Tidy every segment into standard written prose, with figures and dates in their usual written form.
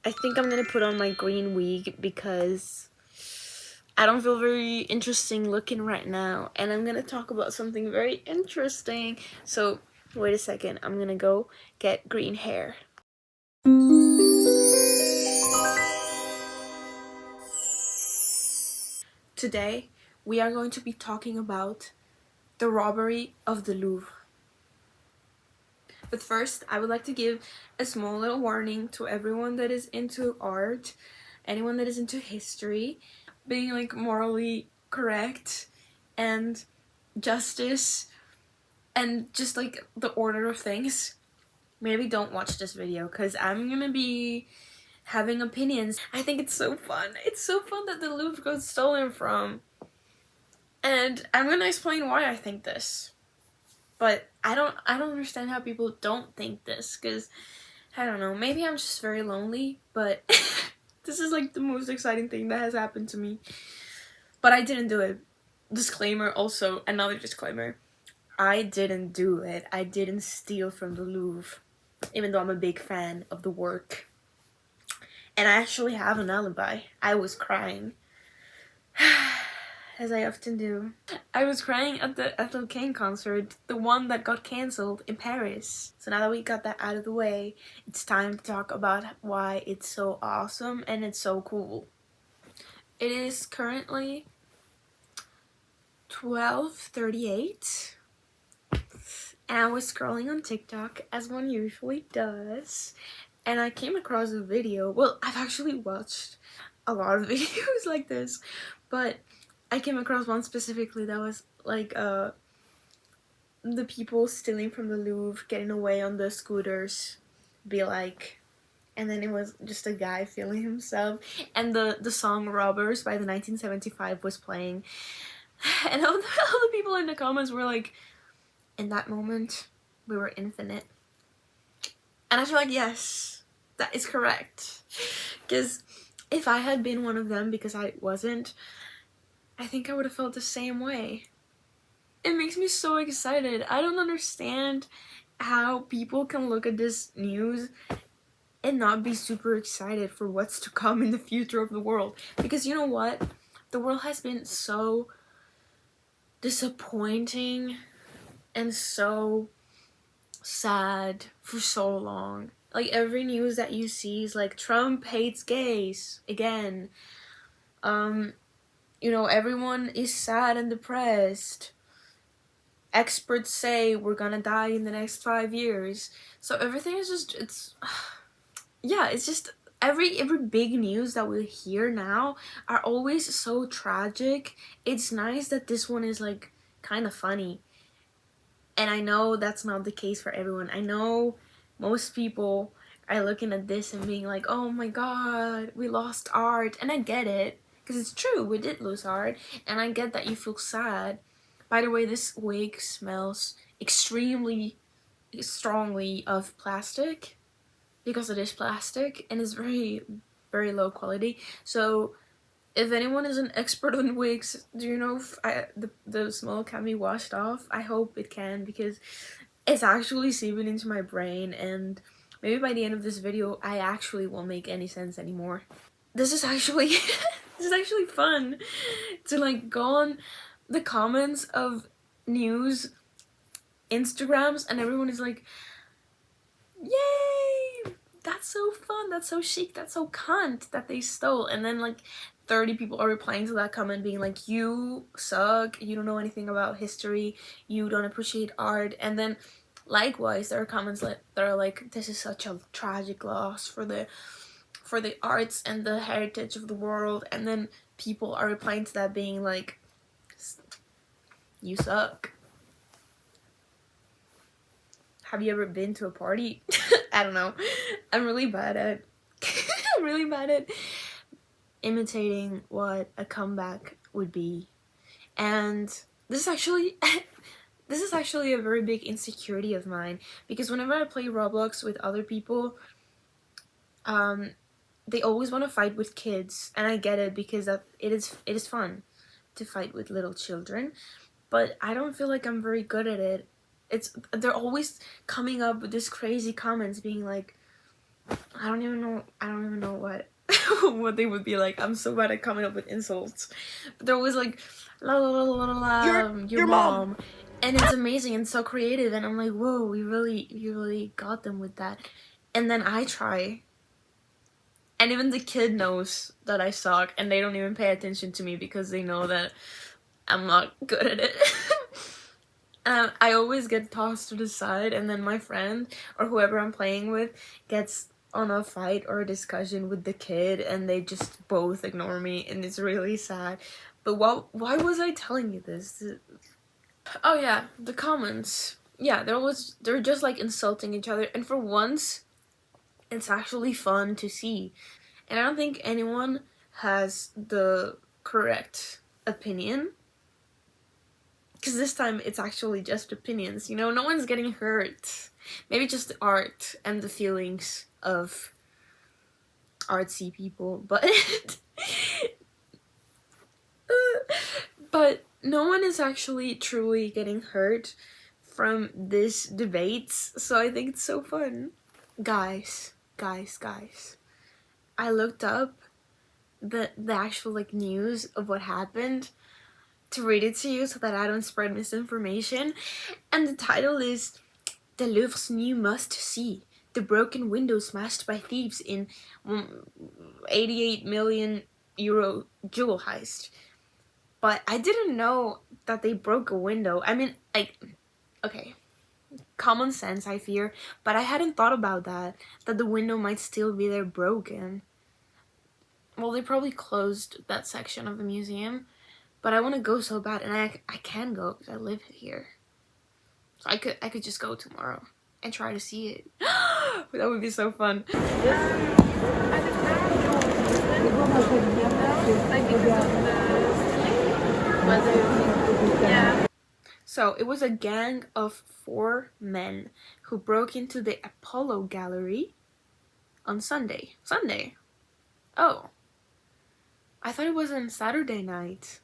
I think I'm gonna put on my green wig because I don't feel very interesting looking right now, and I'm gonna talk about something very interesting. So wait a second, I'm gonna go get green hair. Today we are going to be talking about the robbery of the Louvre. But first, I would like to give a small little warning to everyone that is into art, anyone that is into history, being like morally correct and justice and just like the order of things. Maybe don't watch this video because I'm gonna be having opinions. I think it's so fun. It's so fun that the Louvre got stolen from. And I'm gonna explain why I think this. But I don't understand how people don't think this, because I don't know, maybe I'm just very lonely, but this is like the most exciting thing that has happened to me. But I didn't do it. Disclaimer, also another disclaimer. I didn't do it. I didn't steal from the Louvre, even though I'm a big fan of the work. And I actually have an alibi. I was crying. As I often do. I was crying at the Ethel Cain concert, the one that got cancelled in Paris. So now that we got that out of the way, it's time to talk about why it's so awesome and it's so cool. It is currently 12:38, and I was scrolling on TikTok, as one usually does, and I came across a video. Well, I've actually watched a lot of videos like this, but I came across one specifically that was like the people stealing from the Louvre, getting away on the scooters, be like, and then it was just a guy feeling himself, and the song Robbers by the 1975 was playing, and all the people in the comments were like, in that moment we were infinite. And I feel like, yes, that is correct, because if I had been one of them, because I wasn't, I think I would have felt the same way. It makes me so excited. I don't understand how people can look at this news and not be super excited for what's to come in the future of the world. Because you know what? The world has been so disappointing and so sad for so long. Like, every news that you see is like, Trump hates gays again. You know, everyone is sad and depressed. Experts say we're gonna die in the next 5 years. So everything is just, it's yeah, it's just every big news that we hear now are always so tragic. It's nice that this one is like kind of funny. And I know that's not the case for everyone. I know most people are looking at this and being like, oh my god, we lost art. And I get it, because it's true, we did lose art. And I get that you feel sad. By the way, this wig smells extremely strongly of plastic, because it is plastic and it's very, very low quality. So if anyone is an expert on wigs, do you know if the smell can be washed off? I hope it can, because it's actually seeping into my brain, and maybe by the end of this video I actually won't make any sense anymore. This is actually this is actually fun to like go on the comments of news Instagrams, and everyone is like, yay, that's so fun, that's so chic, that's so cunt that they stole. And then like 30 people are replying to that comment being like, you suck, you don't know anything about history, you don't appreciate art. And then likewise there are comments that are like, this is such a tragic loss for the arts and the heritage of the world. And then people are replying to that being like, you suck. Have you ever been to a party? I don't know. I'm really bad at I'm really bad at imitating what a comeback would be. And this is actually this is actually a very big insecurity of mine, because whenever I play Roblox with other people, they always want to fight with kids, and I get it, because it is fun to fight with little children, but I don't feel like I'm very good at it. They're always coming up with this crazy comments being like, I don't even know what what they would be like. I'm so bad at coming up with insults. But they're always like, la la la la la, your mom. And it's amazing and so creative, and I'm like, whoa, you really got them with that. And then I try, and even the kid knows that I suck, and they don't even pay attention to me because they know that I'm not good at it. I always get tossed to the side, and then my friend or whoever I'm playing with gets on a fight or a discussion with the kid, and they just both ignore me, and it's really sad. But why was I telling you this? Oh yeah, the comments. Yeah, they're just like insulting each other, and for once, it's actually fun to see. And I don't think anyone has the correct opinion. Because this time it's actually just opinions, you know? No one's getting hurt. Maybe just the art and the feelings of artsy people, but but no one is actually truly getting hurt from this debate, so I think it's so fun. Guys. I looked up the actual like news of what happened to read it to you so that I don't spread misinformation. And the title is The Louvre's New Must-See. The broken window smashed by thieves in 88 million euro jewel heist. But I didn't know that they broke a window. I mean, like, okay, common sense, I fear, but I hadn't thought about that the window might still be there broken. Well, they probably closed that section of the museum, but I want to go so bad, and I can go because I live here. So I could just go tomorrow and try to see it. That would be so fun. Yeah. So it was a gang of 4 men who broke into the Apollo Gallery on Sunday. Sunday? Oh. I thought it was on Saturday night.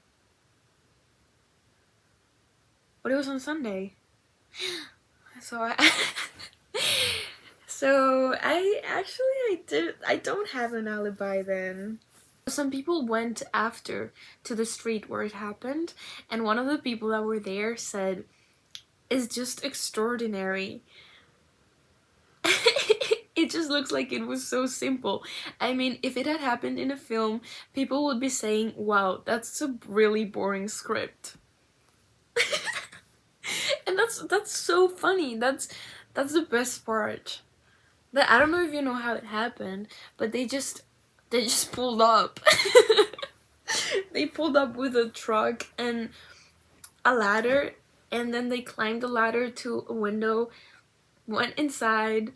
But it was on Sunday. So I don't have an alibi then. Some people went after to the street where it happened, and one of the people that were there said, "It's just extraordinary." It just looks like it was so simple. I mean, if it had happened in a film, people would be saying, "Wow, that's a really boring script." And that's so funny. That's the best part. That I don't know if you know how it happened, but they just pulled up. They pulled up with a truck and a ladder, and then they climbed the ladder to a window, went inside,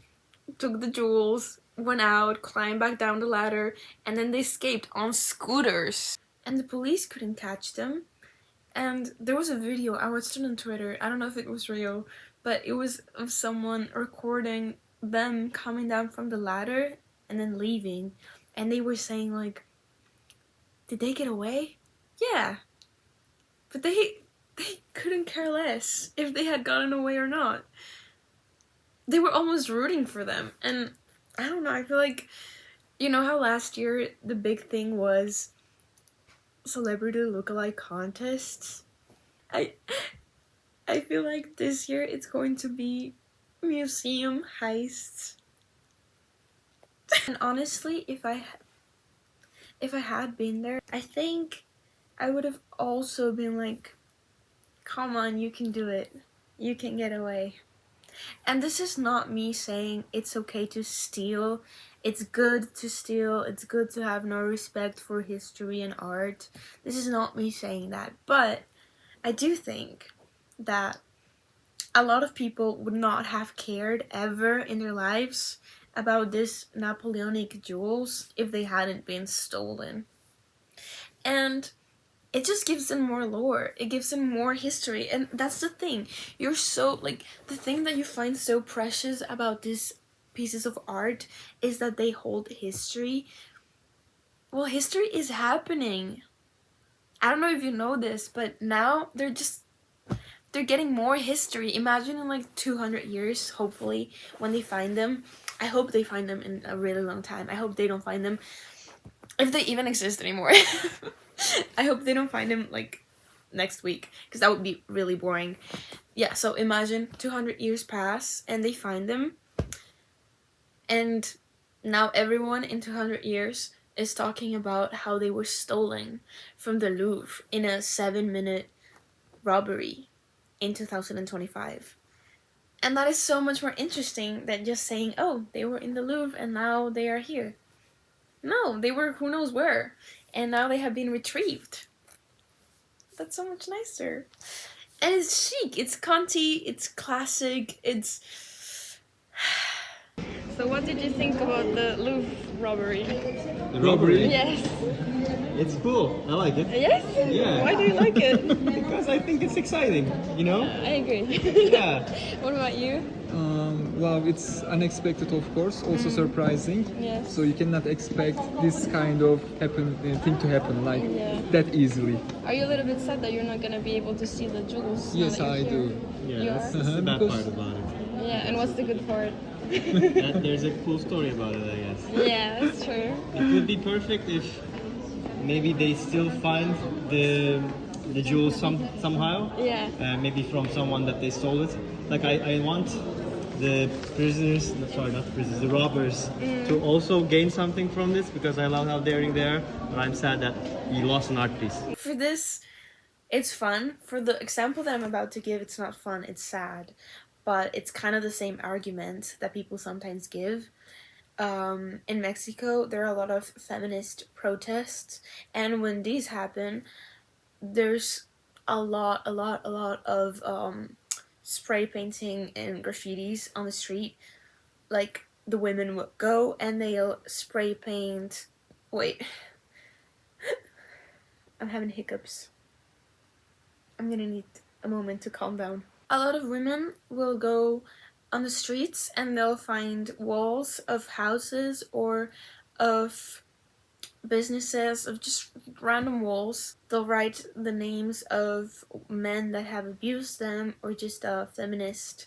took the jewels, went out, climbed back down the ladder, and then they escaped on scooters. And the police couldn't catch them. And there was a video, I watched it on Twitter, I don't know if it was real, but it was of someone recording them coming down from the ladder and then leaving. And they were saying like, did they get away? Yeah. But they couldn't care less if they had gotten away or not. They were almost rooting for them. And I don't know, I feel like, you know how last year the big thing was celebrity lookalike contests? I feel like this year it's going to be museum heists. And honestly, if I had been there, I think I would have also been like, come on, you can do it. You can get away. And this is not me saying it's okay to steal. It's good to steal. It's good to have no respect for history and art. This is not me saying that. But I do think that a lot of people would not have cared ever in their lives about this Napoleonic jewels if they hadn't been stolen. And it just gives them more lore. It gives them more history. And that's the thing. You're so, like, the thing that you find so precious about these pieces of art is that they hold history. Well, history is happening. I don't know if you know this, but now they're they're getting more history. Imagine in like 200 years, hopefully, when they find them. I hope they find them in a really long time. I hope they don't find them, if they even exist anymore. I hope they don't find them like next week, because that would be really boring. Yeah, so imagine 200 years pass and they find them, and now everyone in 200 years is talking about how they were stolen from the Louvre in a 7-minute robbery in 2025. And that is so much more interesting than just saying, oh, they were in the Louvre and now they are here. No, they were who knows where, and now they have been retrieved. That's so much nicer. And it's chic, it's cunty, it's classic, it's... So what did you think about the Louvre robbery? The robbery? Yes. It's cool. I like it. Yes? Yeah. Why do you like it? Because I think it's exciting, you know? I agree. Yeah. What about you? Well, it's unexpected, of course, also surprising. Yes. So you cannot expect this kind of thing to happen like that easily. Are you a little bit sad that you're not going to be able to see the jewels? Yes, I do. Yeah, You that's are? the bad Because- part about it. Yeah, and what's the good part? That there's a cool story about it, I guess. Yeah, that's true. It would be perfect if maybe they still find the jewels somehow. Yeah. Maybe from someone that they stole it. Like I want the prisoners, sorry, not the prisoners, the robbers, to also gain something from this, because I love how daring they are. But I'm sad that you lost an art piece. For this, it's fun. For the example that I'm about to give, it's not fun, it's sad. But it's kind of the same argument that people sometimes give. In Mexico, there are a lot of feminist protests, and when these happen, there's a lot of spray painting and graffitis on the street. Like, the women will go and they'll spray paint... Wait. I'm having hiccups. I'm gonna need a moment to calm down. A lot of women will go on the streets and they'll find walls of houses or of businesses, of just random walls. They'll write the names of men that have abused them, or just feminist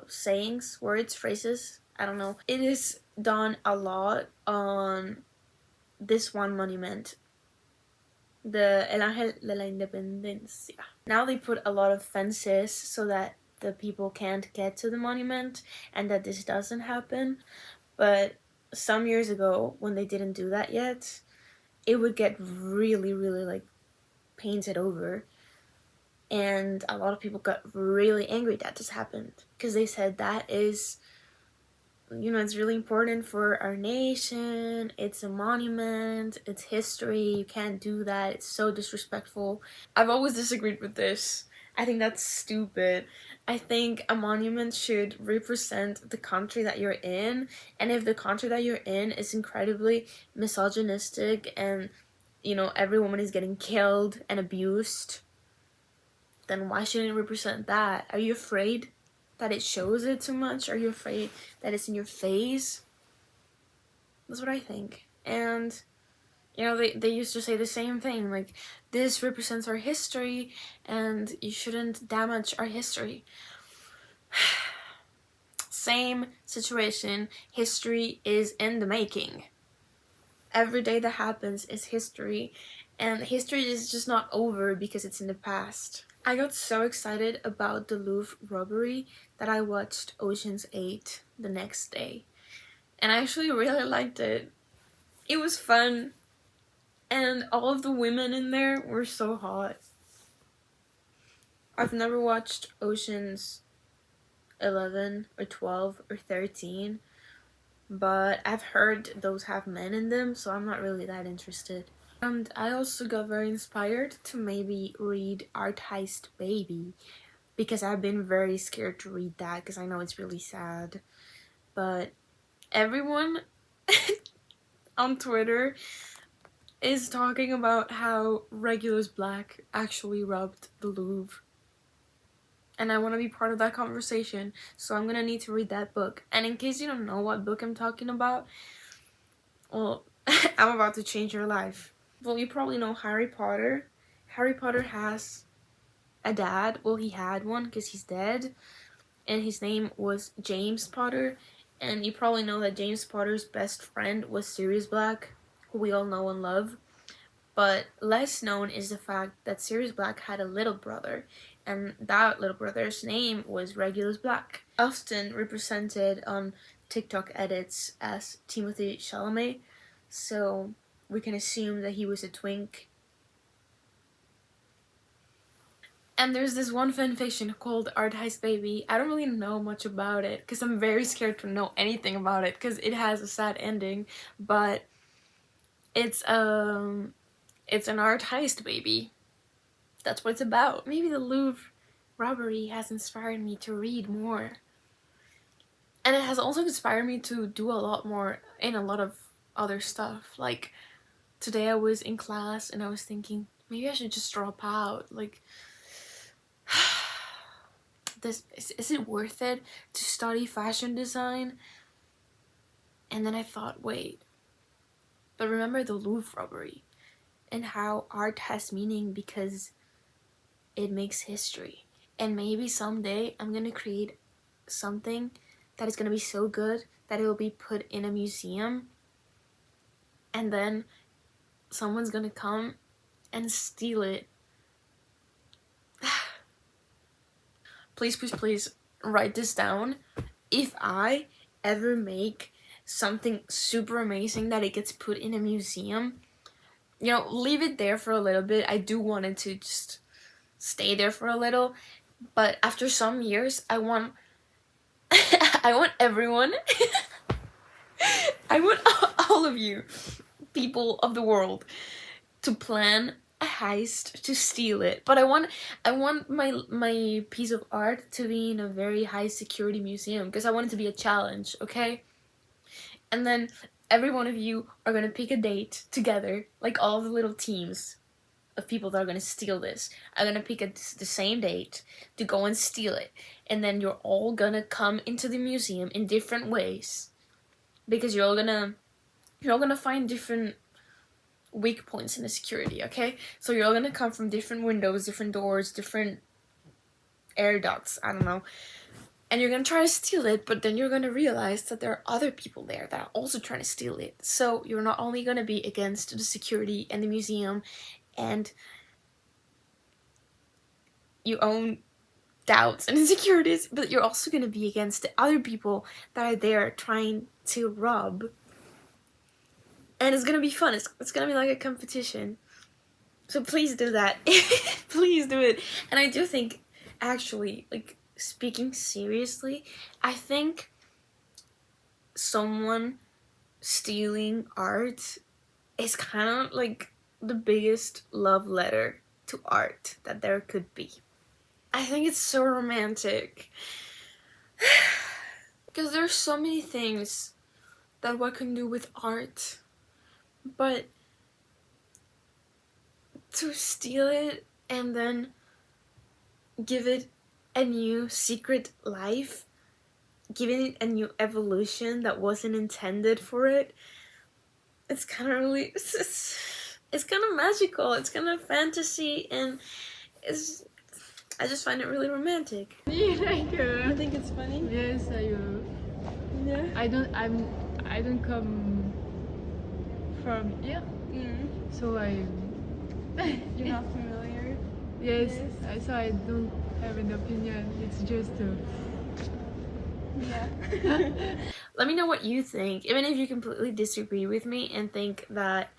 sayings, words, phrases, I don't know. It is done a lot on this one monument, the El Ángel de la Independencia. Now they put a lot of fences so that the people can't get to the monument and that this doesn't happen. But some years ago, when they didn't do that yet, it would get really like painted over. And a lot of people got really angry that this happened, because they said that is, you know, it's really important for our nation, it's a monument, it's history, you can't do that, it's so disrespectful. I've always disagreed with this. I think that's stupid. I think a monument should represent the country that you're in, and if the country that you're in is incredibly misogynistic and, you know, every woman is getting killed and abused, then why shouldn't it represent that? Are you afraid that it shows it too much? Are you afraid that it's in your face? That's what I think. And, you know, they used to say the same thing, like, this represents our history and you shouldn't damage our history. Same situation. History is in the making. Every day that happens is history, and history is just not over because it's in the past. I got so excited about the Louvre robbery that I watched Ocean's 8 the next day. And I actually really liked it. It was fun. And all of the women in there were so hot. I've never watched Ocean's 11 or 12 or 13. But I've heard those have men in them, so I'm not really that interested. And I also got very inspired to maybe read Art Heist Baby, because I've been very scared to read that because I know it's really sad. But everyone on Twitter is talking about how Regulus Black actually robbed the Louvre. And I want to be part of that conversation, so I'm gonna need to read that book. And in case you don't know what book I'm talking about, well, I'm about to change your life. Well, you probably know Harry Potter. Harry Potter has a dad. Well, he had one because he's dead, and his name was James Potter. And you probably know that James Potter's best friend was Sirius Black, who we all know and love. But less known is the fact that Sirius Black had a little brother, and that little brother's name was Regulus Black, often represented on TikTok edits as Timothée Chalamet, so we can assume that he was a twink. And there's this one fanfiction called Art Heist Baby. I don't really know much about it because I'm very scared to know anything about it because it has a sad ending, but it's an art heist baby. That's what it's about. Maybe the Louvre robbery has inspired me to read more. And it has also inspired me to do a lot more in a lot of other stuff. Like, today I was in class and I was thinking, maybe I should just drop out. Like, is it worth it to study fashion design? And then I thought, wait, but remember the Louvre robbery and how art has meaning because it makes history. And maybe someday I'm gonna create something that is gonna be so good that it will be put in a museum, and then someone's gonna come and steal it. Please, please, please write this down. If I ever make something super amazing that it gets put in a museum, you know, leave it there for a little bit. I do want it to just stay there for a little, but after some years, I want I want everyone I want all of you people of the world to plan a heist to steal it. But I want my piece of art to be in a very high security museum because I want it to be a challenge, okay? And then every one of you are gonna pick a date together, like all the little teams of people that are gonna steal this. I'm gonna pick the same date to go and steal it, and then you're all gonna come into the museum in different ways because you're all gonna find different weak points in the security, okay? So you're all gonna come from different windows, different doors, different air ducts, I don't know. And you're gonna try to steal it, but then you're gonna realize that there are other people there that are also trying to steal it. So you're not only gonna be against the security and the museum and your own doubts and insecurities, but you're also gonna be against the other people that are there trying to rob. And it's gonna be fun. It's gonna be like a competition. So please do that. Please do it. And I do think, actually, like, speaking seriously, I think someone stealing art is kind of like the biggest love letter to art that there could be. I think it's so romantic. Because there's so many things that one can do with art, but to steal it and then give it a new secret life, giving it a new evolution that wasn't intended for it, it's kind of really, it's kind of magical, it's kind of fantasy, and I just find it really romantic. You like You think it's funny? Yes, Yeah. I don't come from here, so You're not familiar? yes, so I don't have an opinion. It's just Yeah. Let me know what you think, even if you completely disagree with me and think that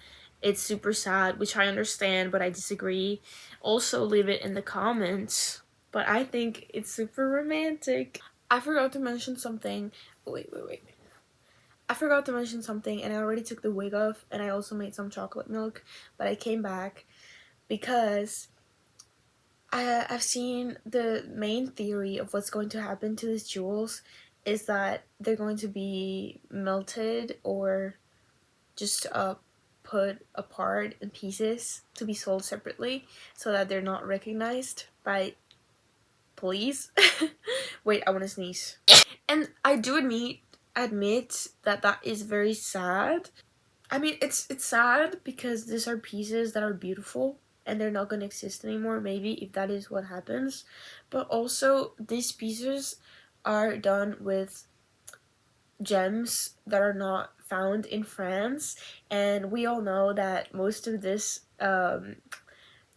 it's super sad, which I understand, but I disagree. Also, leave it in the comments. But I think it's super romantic. I forgot to mention something. Wait. I forgot to mention something, and I already took the wig off, and I also made some chocolate milk, but I came back because I've seen the main theory of what's going to happen to these jewels is that they're going to be melted or just put apart in pieces to be sold separately so that they're not recognized by police. Wait, I want to sneeze. And I do admit that is very sad. I mean, it's sad because these are pieces that are beautiful and they're not going to exist anymore, maybe, if that is what happens. But also, these pieces are done with gems that are not found in France, and we all know that most of this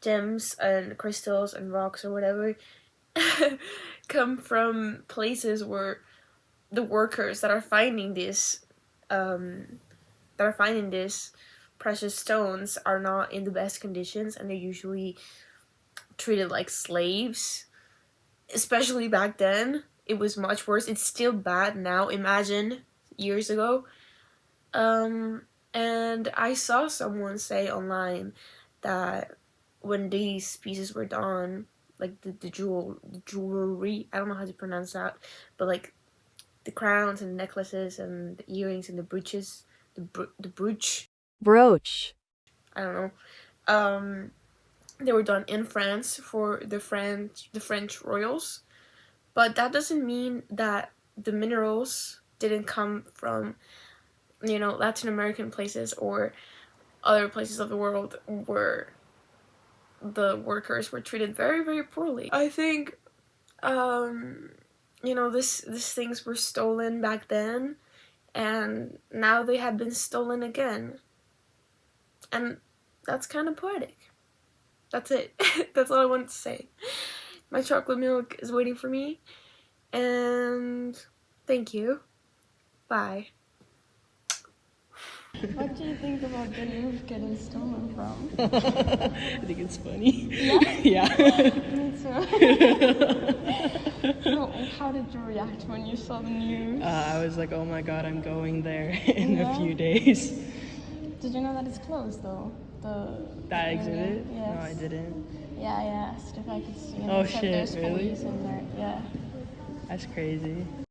gems and crystals and rocks or whatever come from places where the workers that are finding this precious stones are not in the best conditions, and they're usually treated like slaves. Especially back then, it was much worse. It's still bad now. Imagine years ago. And I saw someone say online that when these pieces were done, like the jewelry, I don't know how to pronounce that, but like the crowns and necklaces and the earrings and the brooches, the brooch, I don't know. They were done in France for the French royals, but that doesn't mean that the minerals didn't come from, you know, Latin American places or other places of the world where the workers were treated very, very poorly. I think, you know, these things were stolen back then, and now they have been stolen again. And that's kind of poetic. That's it. That's all I wanted to say. My chocolate milk is waiting for me, and thank you. Bye. What do you think about the Louvre getting stolen from? I think it's funny. Yeah? Yeah. Me too. So, how did you react when you saw the news? I was like, oh my god, I'm going there in Yeah. a few days. Did you know that it's closed though? That exhibit? Yes. No, I didn't. Yeah, I asked if I could see. Oh, They said shit, there's really? police in there. Yeah. That's crazy.